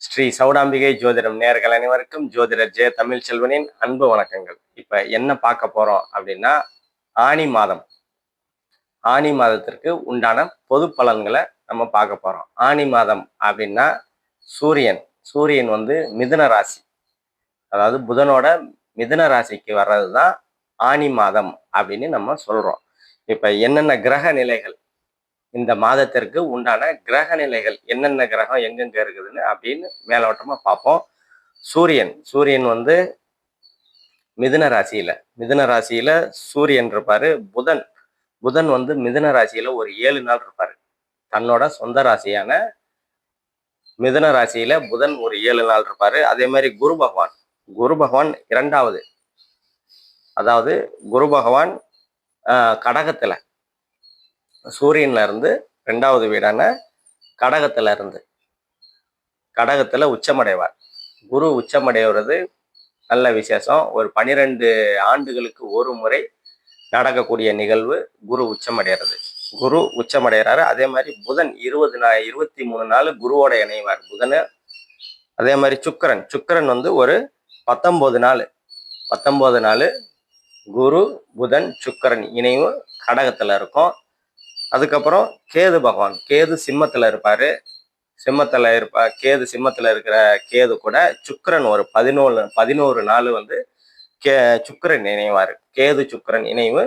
ஸ்ரீ சௌடாம்பிகை ஜோதிடம் நேயர்கள் அனைவருக்கும் ஜோதிடர் ஜெய தமிழ் செல்வனின் அன்பு வணக்கங்கள். இப்ப என்ன பார்க்க போறோம் அப்படின்னா, ஆனி மாதம். ஆனி மாதத்திற்கு உண்டான பொது பலன்களை நம்ம பார்க்க போறோம். ஆனி மாதம் அப்படின்னா சூரியன் சூரியன் வந்து மிதுன ராசி, அதாவது புதனோட மிதுன ராசிக்கு வர்றதுதான் ஆனி மாதம் அப்படின்னு நம்ம சொல்றோம். இப்ப என்னென்ன கிரக நிலைகள், இந்த மாதத்திற்கு உண்டான கிரக நிலைகள் என்னென்ன கிரகம் எங்கெங்க இருக்குதுன்னு அப்படின்னு மேலோட்டமா பார்ப்போம். சூரியன் வந்து மிதுன ராசியில சூரியன் இருப்பாரு. புதன் வந்து மிதுன ராசியில ஒரு 7 நாள் இருப்பாரு. தன்னோட சொந்த ராசியான மிதுன ராசியில புதன் ஒரு 7 நாள் இருப்பாரு. அதே மாதிரி குரு பகவான் இரண்டாவது, அதாவது குரு பகவான் கடகத்துல, சூரியன்ல இருந்து 2வது வீடான கடகத்துல உச்சமடைவார். குரு உச்சமடைவது நல்ல விசேஷம். ஒரு 12 ஆண்டுகளுக்கு ஒரு முறை நடக்கக்கூடிய நிகழ்வு குரு உச்சமடைகிறாரு. அதே மாதிரி புதன் 23 நாள் குருவோட இணைவார் புதன். அதே மாதிரி சுக்கிரன் வந்து ஒரு 19 நாள் குரு புதன் சுக்கிரன் இணைவு கடகத்துல இருக்கும். அதுக்கப்புறம் கேது சிம்மத்துல இருப்பாரு. கேது சிம்மத்துல இருக்கிற கேது கூட சுக்கிரன் ஒரு 11 நாள் வந்து சுக்கிரன் இணைவாரு. கேது சுக்கிரன் இணைவு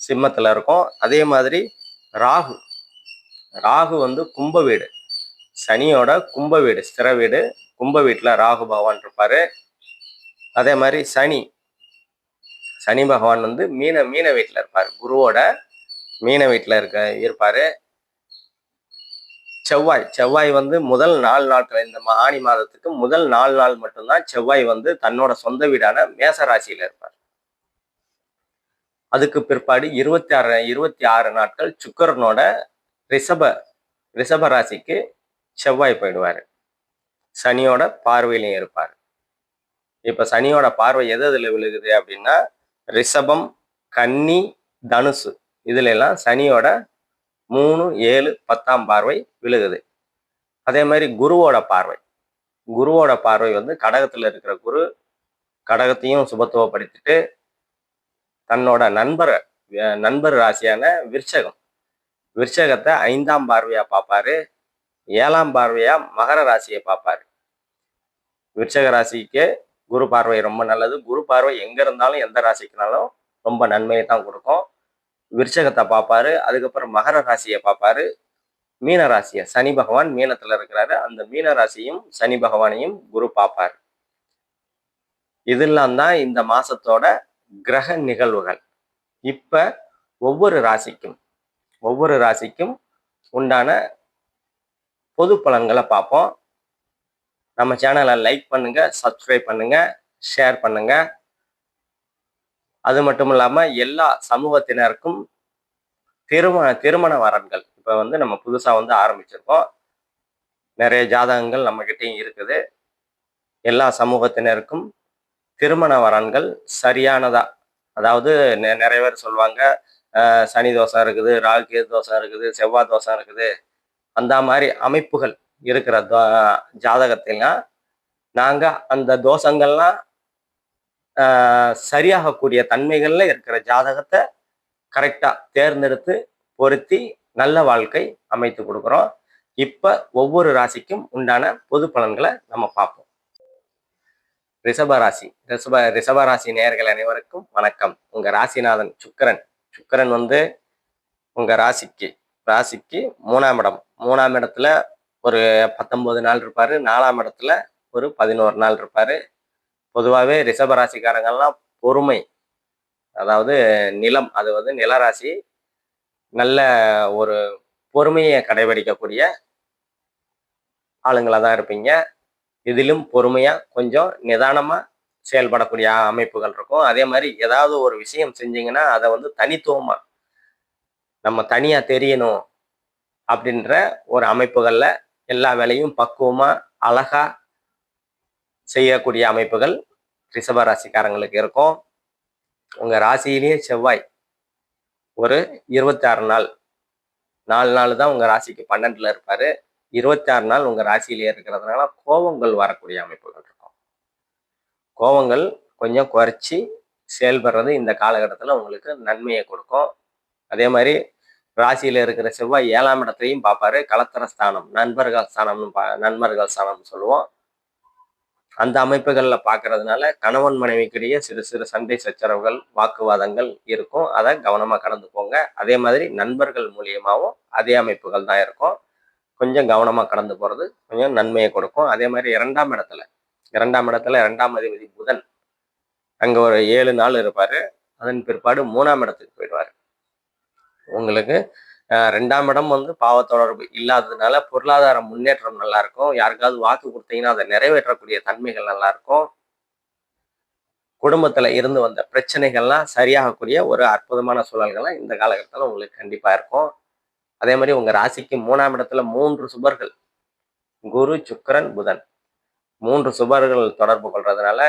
சிம்மத்துல இருக்கும். அதே மாதிரி ராகு வந்து கும்ப வீடு, சனியோட கும்ப வீடு, ஸ்திர வீடு, கும்ப வீட்டுல ராகு பகவான் இருப்பாரு. அதே மாதிரி சனி பகவான் வந்து மீன வீட்டுல இருப்பாரு. குருவோட மீன வீட்டுல இருப்பாரு. செவ்வாய் வந்து முதல் 4 நாட்கள், இந்த ஆனி மாதத்துக்கு முதல் 4 நாள் மட்டும்தான் செவ்வாய் வந்து தன்னோட சொந்த வீடான மேச ராசியில இருப்பார். அதுக்கு பிற்பாடு 26 நாட்கள் சுக்கிரனோட ரிஷப ராசிக்கு செவ்வாய் போயிடுவாரு. சனியோட பார்வையிலையும் இருப்பார். இப்ப சனியோட பார்வை எதுல விழுகுது அப்படின்னா, ரிஷபம், கன்னி, தனுசு, இதுல எல்லாம் சனியோட 3, 7, 10ஆம் பார்வை விழுகுது. அதே மாதிரி குருவோட பார்வை வந்து கடகத்துல இருக்கிற குரு கடகத்தையும் சுபத்துவப்படுத்திட்டு தன்னோட நண்பர் ராசியான விருச்சகத்தை 5ஆம் பார்வையா பார்ப்பாரு. 7ஆம் பார்வையா மகர ராசியை பார்ப்பாரு. விருச்சக ராசிக்கு குரு பார்வை ரொம்ப நல்லது. குரு பார்வை எங்க இருந்தாலும் எந்த ராசிக்குனாலும் ரொம்ப நன்மையை தான் கொடுக்கும். விருச்சகத்தை பார்ப்பாரு. அதுக்கப்புறம் மகர ராசியை பார்ப்பாரு. மீன ராசியை, சனி பகவான் மீனத்துல இருக்கிறாரு, அந்த மீன ராசியும் சனி பகவானையும் குரு பார்ப்பாரு. இதெல்லாம் தான் இந்த மாசத்தோட கிரக நிகழ்வுகள். இப்ப ஒவ்வொரு ராசிக்கும் உண்டான பொது பலன்களை பார்ப்போம். நம்ம சேனலை லைக் பண்ணுங்க, சப்ஸ்கிரைப் பண்ணுங்க, ஷேர் பண்ணுங்க. அது மட்டும் இல்லாம எல்லா சமூகத்தினருக்கும் திருமண வரன்கள் இப்ப வந்து நம்ம புதுசா வந்து ஆரம்பிச்சிருக்கோம். நிறைய ஜாதகங்கள் நம்ம கிட்டையும் இருக்குது. எல்லா சமூகத்தினருக்கும் திருமண வரன்கள் சரியானதா, அதாவது நிறைய பேர் சொல்லுவாங்க சனி தோஷம் இருக்குது, ராகு கேது தோஷம் இருக்குது, செவ்வாய் தோஷம் இருக்குது, அந்த மாதிரி அமைப்புகள் இருக்கிற ஜாதகத்திலாம் நாங்க அந்த தோஷங்கள்லாம் சரியாகக்கூடிய தன்மைகள்ல இருக்கிற ஜாதகத்தை கரெக்டா தேர்ந்தெடுத்து பொருத்தி நல்ல வாழ்க்கை அமைத்து கொடுக்குறோம். இப்ப ஒவ்வொரு ராசிக்கும் உண்டான பொது பலன்களை நம்ம பார்ப்போம். ரிஷபராசி நேயர்கள் அனைவருக்கும் வணக்கம். உங்க ராசிநாதன் சுக்கிரன் வந்து உங்க ராசிக்கு 3ஆம் இடத்துல ஒரு 19 நாள் இருப்பாரு. 4ஆம் இடத்துல ஒரு 11 நாள் இருப்பாரு. பொதுவாகவே ரிஷபராசிக்காரங்கள்லாம் பொறுமை, அதாவது நிலம், அது வந்து நிலராசி, நல்ல ஒரு பொறுமையை கடைபிடிக்கக்கூடிய ஆளுங்களா தான் இருப்பீங்க. இதிலும் பொறுமையா கொஞ்சம் நிதானமா செயல்படக்கூடிய அமைப்புகள் இருக்கும். அதே மாதிரி ஏதாவது ஒரு விஷயம் செஞ்சீங்கன்னா அதை வந்து தனித்துவமா நம்ம தனியா தெரியணும் அப்படின்ற ஒரு அமைப்புகள்ல எல்லா வேலையும் பக்குவமா அழகா செய்யக்கூடிய அமைப்புகள் ரிஷப ராசிக்காரங்களுக்கு இருக்கும். உங்க ராசியிலேயே செவ்வாய் ஒரு 26 நாள், 4 நாள் தான் உங்க ராசிக்கு 12ல இருப்பாரு. 26 நாள் உங்க ராசியிலேயே இருக்கிறதுனால கோபங்கள் வரக்கூடிய அமைப்புகள் இருக்கும். கோபங்கள் கொஞ்சம் குறைச்சி செயல்படுறது இந்த காலகட்டத்தில் உங்களுக்கு நன்மையை கொடுக்கும். அதே மாதிரி ராசியில இருக்கிற செவ்வாய் 7ஆம் இடத்தையும் பார்ப்பாரு. கலத்தர ஸ்தானம், நண்பர்கள் ஸ்தானம்னு நண்பர்கள் ஸ்தானம்னு சொல்லுவோம். அந்த அமைப்புகள்ல பார்க்கறதுனால கணவன் மனைவிக்கிடையே சிறு சிறு சண்டை சச்சரவுகள், வாக்குவாதங்கள் இருக்கும். அதை கவனமா கடந்து போங்க. அதே மாதிரி நண்பர்கள் மூலியமாவும் அதே அமைப்புகள் தான் இருக்கும். கொஞ்சம் கவனமா கடந்து போறது கொஞ்சம் நன்மையை கொடுக்கும். அதே மாதிரி 2ஆம் இடத்துல 2ஆம் அதிபதி புதன் அங்க ஒரு 7 நாள் இருப்பாரு. அதன் பிற்பாடு 3ஆம் இடத்துக்கு போயிடுவாரு. உங்களுக்கு 2ஆம் இடம் வந்து பாவ தொடர்பு இல்லாததுனால பொருளாதார முன்னேற்றம் நல்லா இருக்கும். யாருக்காவது வாக்கு கொடுத்தீங்கன்னா அதை நிறைவேற்றக்கூடிய தன்மைகள் நல்லா இருக்கும். குடும்பத்துல இருந்து வந்த பிரச்சனைகள்லாம் சரியாகக்கூடிய ஒரு அற்புதமான சூழல்கள்லாம் இந்த காலகட்டத்தில் உங்களுக்கு கண்டிப்பா இருக்கும். அதே மாதிரி உங்க ராசிக்கு 3ஆம் இடத்துல 3 சுபர்கள், குரு, சுக்கிரன், புதன் 3 சுபர்கள் தொடர்பு கொள்றதுனால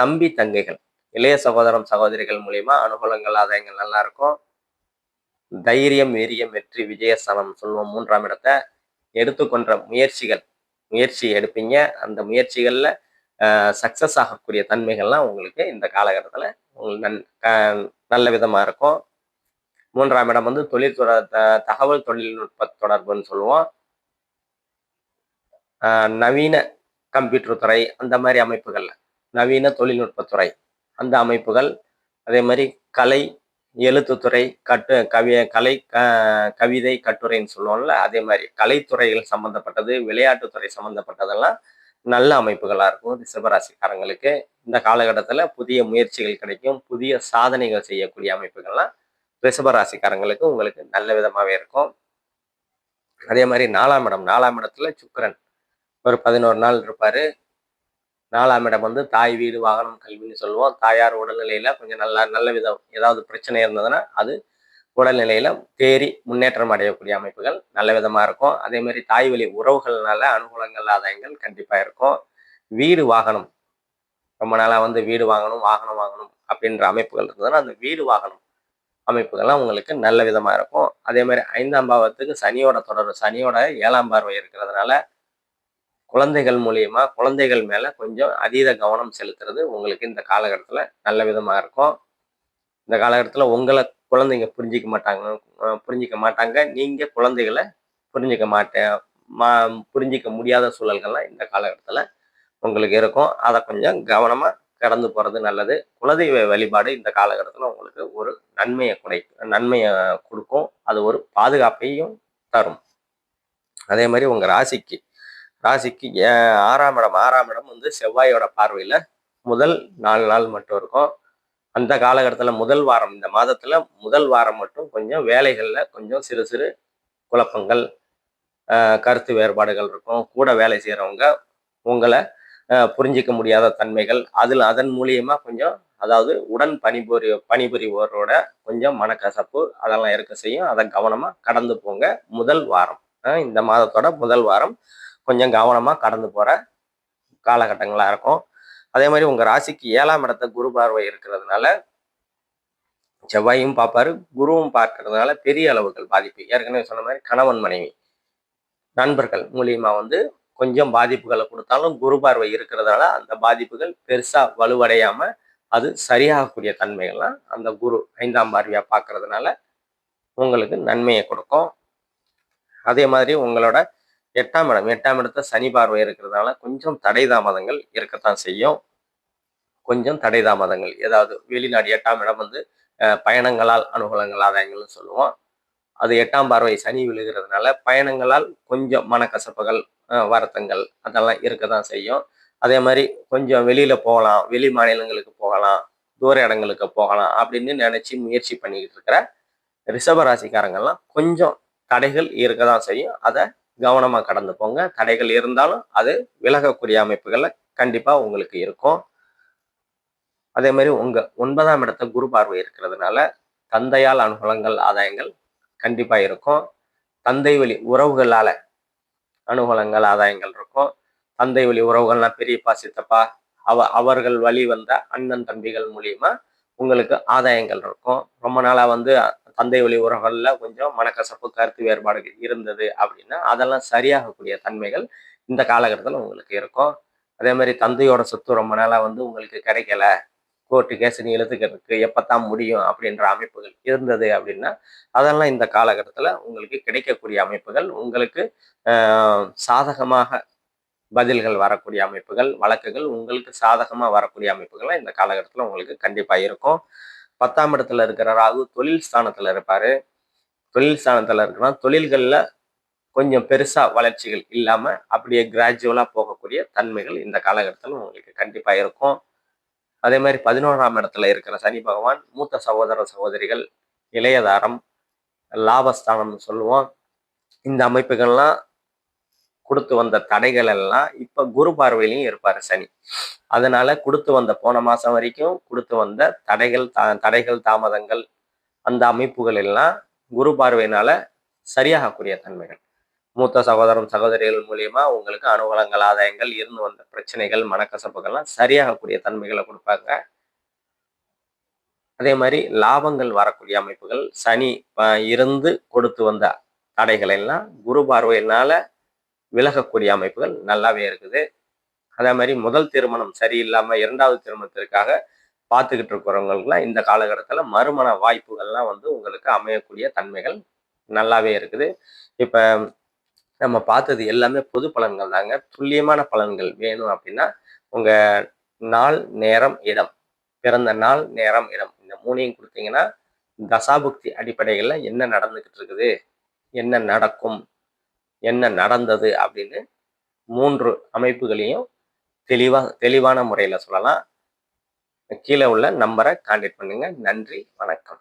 தம்பி தங்கைகள், இளைய சகோதரம் சகோதரிகள் மூலியமா அனுகூலங்கள் ஆதாயங்கள் நல்லா இருக்கும். தைரியம், வீரியம், வெற்றி, விஜயஸ்தானம் சொல்லுவோம் 3ஆம் இடத்தை. எடுத்துக்கொண்ட முயற்சி எடுப்பீங்க. அந்த முயற்சிகள்ல சக்சஸ் ஆகக்கூடிய தன்மைகள்லாம் உங்களுக்கு இந்த காலகட்டத்தில் உங்களுக்கு நல்ல விதமா இருக்கும். 3ஆம் இடம் வந்து தகவல் தொழில்நுட்ப தொடர்புன்னு சொல்லுவோம். நவீன கம்ப்யூட்டர் துறை அந்த மாதிரி அமைப்புகள்ல, நவீன தொழில்நுட்பத்துறை அந்த அமைப்புகள், அதே மாதிரி கலை, எழுத்துத்துறை, கவிதை, கட்டுரைன்னு சொல்லுவோம்ல, அதே மாதிரி கலைத்துறைகள் சம்பந்தப்பட்டது, விளையாட்டுத்துறை சம்பந்தப்பட்டதெல்லாம் நல்ல அமைப்புகளா இருக்கும் ரிஷபராசிக்காரங்களுக்கு. இந்த காலகட்டத்தில் புதிய முயற்சிகள் கிடைக்கும். புதிய சாதனைகள் செய்யக்கூடிய அமைப்புகள்லாம் ரிஷபராசிக்காரங்களுக்கு உங்களுக்கு நல்ல விதமாவே இருக்கும். அதே மாதிரி 4ஆம் இடத்துல சுக்கிரன் ஒரு 11 நாள் இருப்பாரு. 4ஆம் இடம் வந்து தாய், வீடு, வாகனம், கல்வின்னு சொல்லுவோம். தாயார் உடல்நிலையில கொஞ்சம் நல்ல விதம் ஏதாவது பிரச்சனை இருந்ததுன்னா அது உடல்நிலையில தேறி முன்னேற்றம் அடையக்கூடிய அமைப்புகள் நல்ல விதமா இருக்கும். அதே மாதிரி தாய் வழி உறவுகள்னால அனுகூலங்கள் ஆதாயங்கள் கண்டிப்பா இருக்கும். வீடு, வாகனம் ரொம்ப நாளா வந்து வீடு வாங்கணும், வாகனம் வாங்கணும் அப்படின்ற அமைப்புகள் இருந்ததுன்னா அந்த வீடு, வாகனம் அமைப்புகள்லாம் உங்களுக்கு நல்ல விதமா இருக்கும். அதே மாதிரி 5ஆம் பாவத்துக்கு சனியோட தொடர்பு, சனியோட 7ஆம் பார்வை இருக்கிறதுனால குழந்தைகள் மூலியமா குழந்தைகள் மேல கொஞ்சம் அதீத கவனம் செலுத்துறது உங்களுக்கு இந்த காலகட்டத்தில் நல்ல விதமா இருக்கும். இந்த காலகட்டத்தில் உங்களை குழந்தைங்க புரிஞ்சிக்க மாட்டாங்க. நீங்க குழந்தைகளை புரிஞ்சிக்க மாட்டேன் புரிஞ்சிக்க முடியாத சூழல்கள்லாம் இந்த காலகட்டத்தில் உங்களுக்கு இருக்கும். அதை கொஞ்சம் கவனமா கடந்து போறது நல்லது. குலதெய்வ வழிபாடு இந்த காலகட்டத்தில் உங்களுக்கு ஒரு நன்மையை கொடுக்கும். அது ஒரு பாதுகாப்பையும் தரும். அதே மாதிரி உங்க ராசிக்கு 6ஆம் இடம் வந்து செவ்வாயோட பார்வையில முதல் 4 நாள் மட்டும் இருக்கும். அந்த காலகட்டத்தில் முதல் வாரம், இந்த மாதத்துல முதல் வாரம் மட்டும் கொஞ்சம் வேலைகள்ல கொஞ்சம் சிறு சிறு குழப்பங்கள், கருத்து வேறுபாடுகள் இருக்கும். கூட வேலை செய்யறவங்க உங்களை புரிஞ்சிக்க முடியாத தன்மைகள், அதன் மூலியமா கொஞ்சம் அதாவது உடன் பணிபுரிவோரோட கொஞ்சம் மனக்கசப்பு அதெல்லாம் இருக்க செய்யும். அதை கவனமா கடந்து போங்க. முதல் வாரம், இந்த மாதத்தோட முதல் வாரம் கொஞ்சம் கவனமா கடந்து போற காலகட்டங்களா இருக்கும். அதே மாதிரி உங்க ராசிக்கு 7ஆம் இடத்தை குரு பார்வை இருக்கிறதுனால செவ்வாயும் பார்ப்பாரு, குருவும் பார்க்கறதுனால பெரிய அளவுகள் பாதிப்பு. ஏற்கனவே சொன்ன மாதிரி கணவன் மனைவி நண்பர்கள் மூலியமா வந்து கொஞ்சம் பாதிப்புகளை கொடுத்தாலும் குரு பார்வை இருக்கிறதுனால அந்த பாதிப்புகள் பெருசா வலுவடையாம அது சரியாகக்கூடிய தன்மைகள்லாம் அந்த குரு 5ஆம் பார்வையா பார்க்கறதுனால உங்களுக்கு நன்மையை கொடுக்கும். அதே மாதிரி உங்களோட 8ஆம் இடத்தை சனி பார்வை இருக்கிறதுனால கொஞ்சம் தடை தாமதங்கள் இருக்கத்தான் செய்யும். கொஞ்சம் தடை தாமதங்கள், ஏதாவது வெளிநாடு 8ஆம் இடம் வந்து பயணங்களால் அனுகூலங்கள் ஆதாயங்கள்னு சொல்லுவோம். அது 8ஆம் பார்வை சனி விழுகிறதுனால பயணங்களால் கொஞ்சம் மனக்கசப்புகள், வருத்தங்கள் அதெல்லாம் இருக்க தான் செய்யும். அதே மாதிரி கொஞ்சம் வெளியில போகலாம், வெளி மாநிலங்களுக்கு போகலாம், தூர இடங்களுக்கு போகலாம் அப்படின்னு நினைச்சு முயற்சி பண்ணிக்கிட்டு இருக்கிற ரிஷபராசிக்காரங்கள்லாம் கொஞ்சம் தடைகள் இருக்க தான் செய்யும். அதை கவனமா கடந்து போங்க. தடைகள் இருந்தாலும் அது விலகக்கூடிய அமைப்புகள்ல கண்டிப்பா உங்களுக்கு இருக்கும். அதே மாதிரி உங்க 9ஆம் இடத்தை குரு பார்வை இருக்கிறதுனால தந்தையால் அனுகூலங்கள் ஆதாயங்கள் கண்டிப்பா இருக்கும். தந்தை வழி உறவுகளால அனுகூலங்கள் ஆதாயங்கள் இருக்கும். தந்தை வழி உறவுகள்னா பெரியப்பா, சித்தப்பா, அவர்கள் வழி வந்த அண்ணன் தம்பிகள் மூலியமா உங்களுக்கு ஆதாயங்கள் இருக்கும். ரொம்ப நாளா வந்து தந்தை வழி உறவுகள்ல கொஞ்சம் மனக்கசப்பு, கருத்து வேறுபாடுகள் இருந்தது அப்படின்னா அதெல்லாம் சரியாகக்கூடிய தன்மைகள் இந்த காலகட்டத்தில் உங்களுக்கு இருக்கும். அதே மாதிரி தந்தையோட சொத்து ரொம்ப நாளா வந்து உங்களுக்கு கிடைக்கல, கோர்ட்டு கேஸ்ன்னு இழுத்துக்கிறதுக்கு எப்பத்தான் முடியும் அப்படின்ற அமைப்புகள் இருந்தது அப்படின்னா அதெல்லாம் இந்த காலகட்டத்தில் உங்களுக்கு கிடைக்கக்கூடிய அமைப்புகள், உங்களுக்கு சாதகமாக பதில்கள் வரக்கூடிய அமைப்புகள், வழக்குகள் உங்களுக்கு சாதகமா வரக்கூடிய அமைப்புகள்லாம் இந்த காலகட்டத்தில் உங்களுக்கு கண்டிப்பா இருக்கும். 10ஆம் இடத்துல இருக்கிற ராகு தொழில் ஸ்தானத்துல இருப்பாரு. தொழில் ஸ்தானத்துல இருக்கிறா தொழில்கள்ல கொஞ்சம் பெருசா வளர்ச்சிகள் இல்லாம அப்படியே கிராஜுவலா போகக்கூடிய தன்மைகள் இந்த காலகட்டத்தில் உங்களுக்கு கண்டிப்பா இருக்கும். அதே மாதிரி 11ஆம் இடத்துல இருக்கிற சனி பகவான் மூத்த சகோதர சகோதரிகள், இளையதாரம், லாபஸ்தானம்னு சொல்லுவோம். இந்த அமைப்புகள்லாம் கொடுத்து வந்த தடைகள் எல்லாம் இப்ப குரு பார்வையிலையும் இருப்பாரு சனி. அதனால கொடுத்து வந்த போன மாசம் வரைக்கும் கொடுத்து வந்த தடைகள் தாமதங்கள் அந்த அமைப்புகள் எல்லாம் குரு பார்வையினால சரியாகக்கூடிய தன்மைகள். மூத்த சகோதரம் சகோதரிகள் மூலியமா உங்களுக்கு அனுகூலங்கள், ஆதாயங்கள், இருந்து வந்த பிரச்சனைகள், மனக்கசப்புகள்லாம் சரியாகக்கூடிய தன்மைகளை கொடுப்பாங்க. அதே மாதிரி லாபங்கள் வரக்கூடிய அமைப்புகள் சனி இருந்து கொடுத்து வந்த தடைகள் எல்லாம் குரு பார்வையினால விலகக்கூடிய அமைப்புகள் நல்லாவே இருக்குது. அதே மாதிரி முதல் திருமணம் சரியில்லாம 2வது திருமணத்திற்காக பார்த்துக்கிட்டு இருக்கிறவங்களுக்குலாம் இந்த காலகட்டத்தில் மறுமண வாய்ப்புகள்லாம் வந்து உங்களுக்கு அமையக்கூடிய தன்மைகள் நல்லாவே இருக்குது. இப்ப நம்ம பார்த்தது எல்லாமே பொது பலன்கள் தாங்க. துல்லியமான பலன்கள் வேணும் அப்படின்னா உங்க நாள், நேரம், இடம், பிறந்த நாள், நேரம், இடம் இந்த 3யும் கொடுத்தீங்கன்னா தசாபுக்தி அடிப்படைகள்ல என்ன நடந்துகிட்டு இருக்குது, என்ன நடக்கும், என்ன நடந்தது அப்படின்னு 3 அமைப்புகளையும் தெளிவான முறையில சொல்லலாம். கீழே உள்ள நம்பரை கான்டாக்ட் பண்ணுங்க. நன்றி, வணக்கம்.